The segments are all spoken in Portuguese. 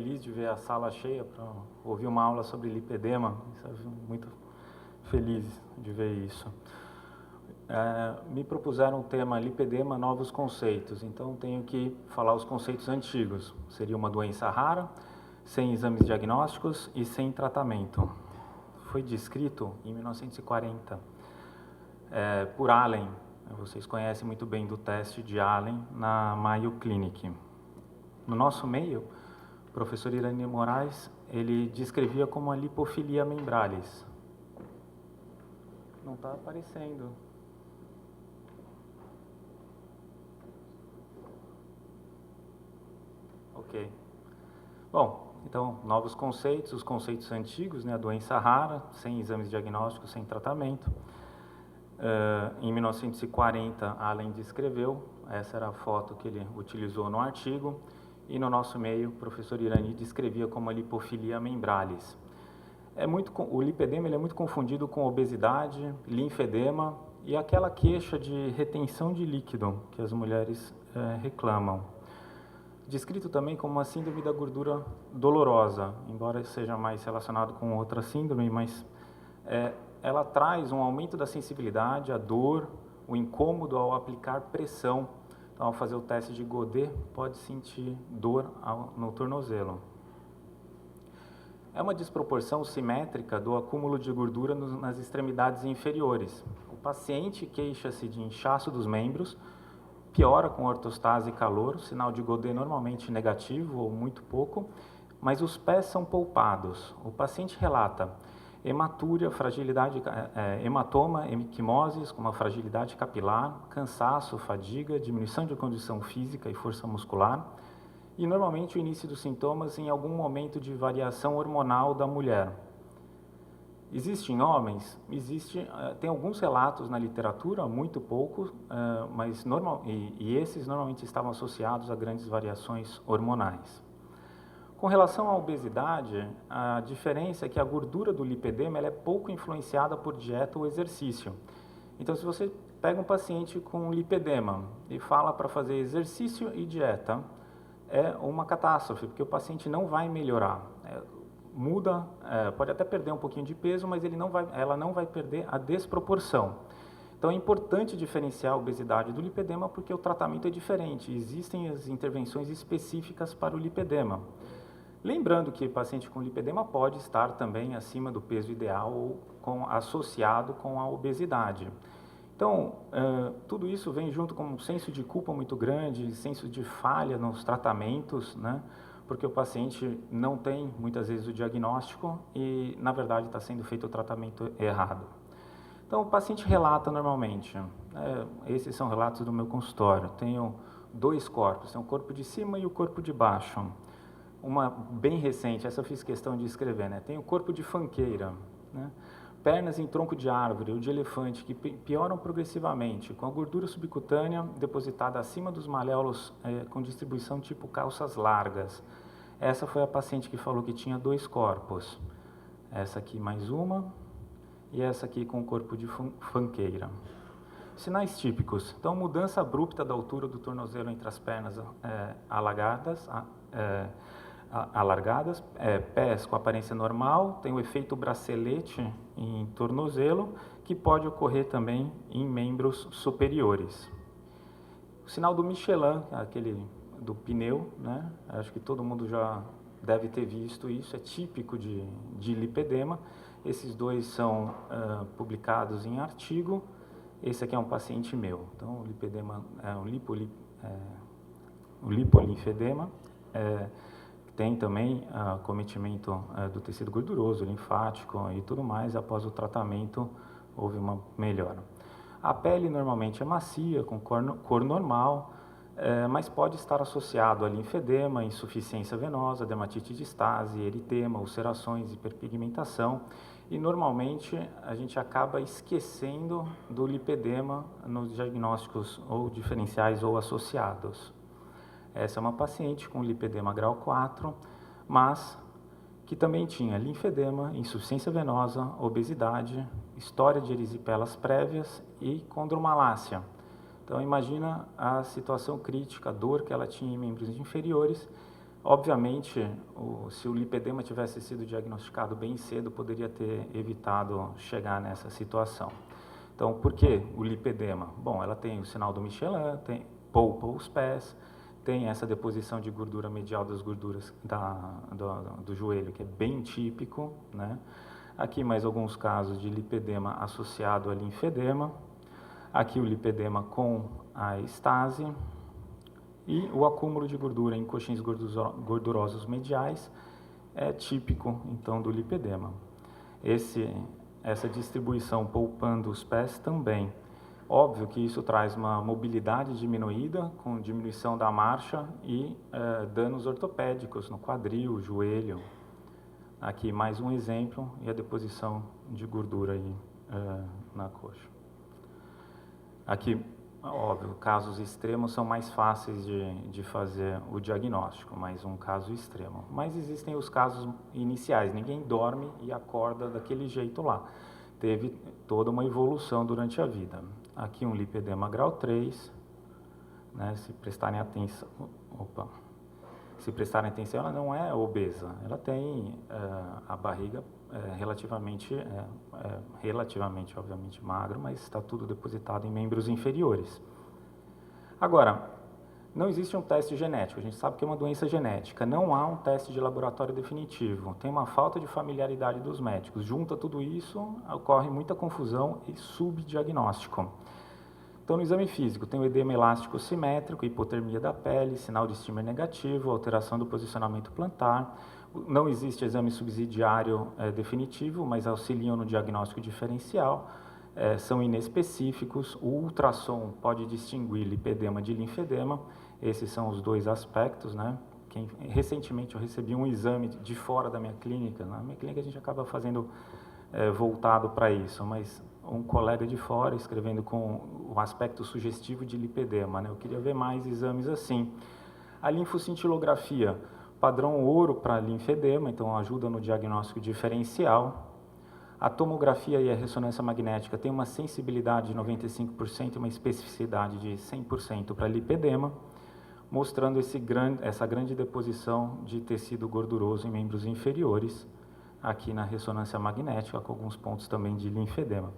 feliz de ver a sala cheia para ouvir uma aula sobre lipedema. Muito feliz de ver isso. Me propuseram o tema lipedema, novos conceitos. Então, tenho que falar os conceitos antigos. Seria uma doença rara, sem exames diagnósticos e sem tratamento. Foi descrito em 1940 por Allen. Vocês conhecem muito bem do teste de Allen na Mayo Clinic. No nosso meio, o professor Irani Moraes, ele descrevia como a lipofilia membralis. Não está aparecendo. Ok. Bom, então, novos conceitos, os conceitos antigos, né, a doença rara, sem exames diagnósticos, sem tratamento. Em 1940, Allen descreveu, essa era a foto que ele utilizou no artigo, e no nosso meio, o professor Irani descrevia como a lipofilia membralis. O lipedema ele é muito confundido com obesidade, linfedema e aquela queixa de retenção de líquido que as mulheres reclamam. Descrito também como uma síndrome da gordura dolorosa, embora seja mais relacionado com outra síndrome, mas ela traz um aumento da sensibilidade, a dor, o incômodo ao aplicar pressão. Então, ao fazer o teste de Godet, pode sentir dor no tornozelo. É uma desproporção simétrica do acúmulo de gordura nas extremidades inferiores. O paciente queixa-se de inchaço dos membros, piora com ortostase e calor, sinal de Godet normalmente negativo ou muito pouco, mas os pés são poupados. O paciente relata hematúria, hematoma, equimoses, com uma fragilidade capilar, cansaço, fadiga, diminuição de condição física e força muscular, e normalmente o início dos sintomas em algum momento de variação hormonal da mulher. Existe em homens? Tem alguns relatos na literatura, muito poucos, mas esses normalmente estavam associados a grandes variações hormonais. Com relação à obesidade, a diferença é que a gordura do lipedema ela é pouco influenciada por dieta ou exercício. Então, se você pega um paciente com lipedema e fala para fazer exercício e dieta, é uma catástrofe, porque o paciente não vai melhorar. Pode até perder um pouquinho de peso, mas ela não vai perder a desproporção. Então, é importante diferenciar a obesidade do lipedema porque o tratamento é diferente. Existem as intervenções específicas para o lipedema. Lembrando que o paciente com lipedema pode estar também acima do peso ideal ou associado com a obesidade. Então, tudo isso vem junto com um senso de culpa muito grande, senso de falha nos tratamentos, né? Porque o paciente não tem, muitas vezes, o diagnóstico e, na verdade, está sendo feito o tratamento errado. Então, o paciente relata normalmente, esses são relatos do meu consultório, tenho 2 corpos, tem o corpo de cima e o corpo de baixo. Uma bem recente, essa eu fiz questão de escrever, né? Tem o corpo de fanqueira, né? Pernas em tronco de árvore ou de elefante que pioram progressivamente, com a gordura subcutânea depositada acima dos maléolos com distribuição tipo calças largas. Essa foi a paciente que falou que tinha 2 corpos. Essa aqui mais uma e essa aqui com o corpo de fanqueira. Sinais típicos. Então, mudança abrupta da altura do tornozelo entre as pernas alargadas, pés com aparência normal, tem o efeito bracelete em tornozelo, que pode ocorrer também em membros superiores. O sinal do Michelin, aquele do pneu, né? Acho que todo mundo já deve ter visto isso, é típico de lipedema. Esses 2 são publicados em artigo. Esse aqui é um paciente meu. Então, o lipedema é um lipolinfedema. Tem também acometimento do tecido gorduroso, linfático e tudo mais. Após o tratamento, houve uma melhora. A pele normalmente é macia, com cor normal, mas pode estar associado a linfedema, insuficiência venosa, dermatite de estase, eritema, ulcerações, hiperpigmentação. E normalmente a gente acaba esquecendo do lipedema nos diagnósticos ou diferenciais ou associados. Essa é uma paciente com lipedema grau 4, mas que também tinha linfedema, insuficiência venosa, obesidade, história de erisipelas prévias e condromalácia. Então, imagina a situação crítica, a dor que ela tinha em membros inferiores, Obviamente, se o lipedema tivesse sido diagnosticado bem cedo, poderia ter evitado chegar nessa situação. Então, por que o lipedema? Bom, ela tem o sinal do Michelin, poupa os pés, tem essa deposição de gordura medial das gorduras do joelho, que é bem típico, né? Aqui mais alguns casos de lipedema associado a linfedema. Aqui o lipedema com a estase. E o acúmulo de gordura em coxins gordurosos mediais é típico, então, do lipedema. Essa distribuição poupando os pés também. Óbvio que isso traz uma mobilidade diminuída, com diminuição da marcha e danos ortopédicos no quadril, joelho. Aqui mais um exemplo e a deposição de gordura aí, na coxa. Aqui, óbvio, casos extremos são mais fáceis de fazer o diagnóstico, mais um caso extremo. Mas existem os casos iniciais, ninguém dorme e acorda daquele jeito lá. Teve toda uma evolução durante a vida. Aqui um lipedema grau 3, né, se prestarem atenção, ela não é obesa, ela tem a barriga relativamente, obviamente, magro, mas está tudo depositado em membros inferiores. Agora, não existe um teste genético, a gente sabe que é uma doença genética, não há um teste de laboratório definitivo, tem uma falta de familiaridade dos médicos, junta tudo isso, ocorre muita confusão e subdiagnóstico. Então, no exame físico, tem o edema elástico simétrico, hipotermia da pele, sinal de Stimmer negativo, alteração do posicionamento plantar. Não existe exame subsidiário definitivo, mas auxiliam no diagnóstico diferencial. São inespecíficos. O ultrassom pode distinguir lipedema de linfedema. Esses são os dois aspectos, né? Recentemente eu recebi um exame de fora da minha clínica. Na minha clínica a gente acaba fazendo voltado para isso, mas um colega de fora escrevendo com o aspecto sugestivo de lipedema, né? Eu queria ver mais exames assim. A linfocintilografia, padrão ouro para linfedema, então ajuda no diagnóstico diferencial. A tomografia e a ressonância magnética tem uma sensibilidade de 95% e uma especificidade de 100% para lipedema, mostrando essa grande deposição de tecido gorduroso em membros inferiores, aqui na ressonância magnética, com alguns pontos também de linfedema.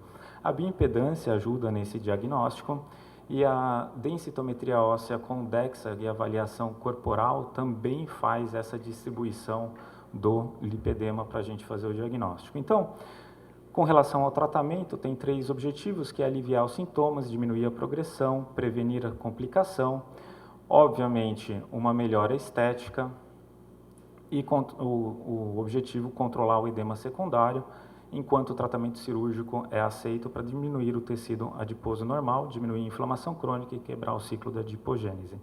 A bioimpedância ajuda nesse diagnóstico e a densitometria óssea com DEXA e avaliação corporal também faz essa distribuição do lipedema para a gente fazer o diagnóstico. Então, com relação ao tratamento, tem 3 objetivos, que é aliviar os sintomas, diminuir a progressão, prevenir a complicação, obviamente uma melhora estética e o objetivo controlar o edema secundário, enquanto o tratamento cirúrgico é aceito para diminuir o tecido adiposo normal, diminuir a inflamação crônica e quebrar o ciclo da adipogênese.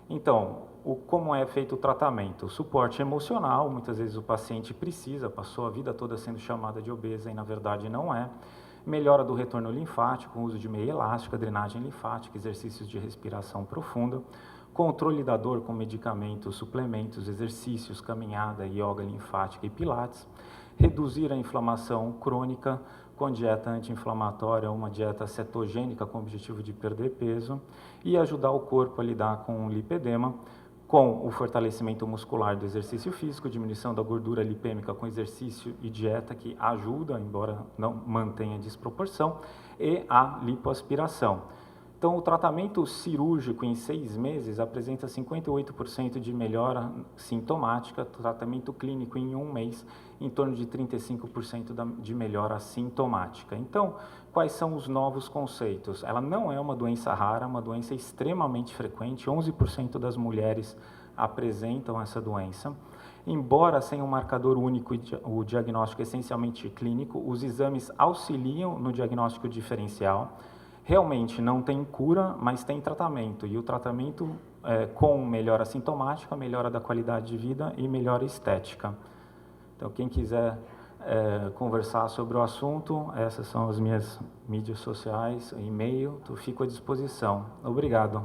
Então, como é feito o tratamento? O suporte emocional, muitas vezes o paciente precisa, passou a vida toda sendo chamada de obesa e na verdade não é. Melhora do retorno linfático, uso de meia elástica, drenagem linfática, exercícios de respiração profunda, controle da dor com medicamentos, suplementos, exercícios, caminhada, yoga linfática e pilates, reduzir a inflamação crônica com dieta anti-inflamatória, uma dieta cetogênica com o objetivo de perder peso e ajudar o corpo a lidar com o lipedema, com o fortalecimento muscular do exercício físico, diminuição da gordura lipêmica com exercício e dieta, que ajuda, embora não mantenha desproporção, e a lipoaspiração. Então, o tratamento cirúrgico em 6 meses apresenta 58% de melhora sintomática, tratamento clínico em 1 mês, em torno de 35% de melhora sintomática. Então, quais são os novos conceitos? Ela não é uma doença rara, é uma doença extremamente frequente, 11% das mulheres apresentam essa doença. Embora sem um marcador único, o diagnóstico essencialmente clínico, os exames auxiliam no diagnóstico diferencial. Realmente não tem cura, mas tem tratamento, e o tratamento com melhora sintomática, melhora da qualidade de vida e melhora estética. Então, quem quiser conversar sobre o assunto, essas são as minhas mídias sociais, e-mail, eu fico à disposição. Obrigado.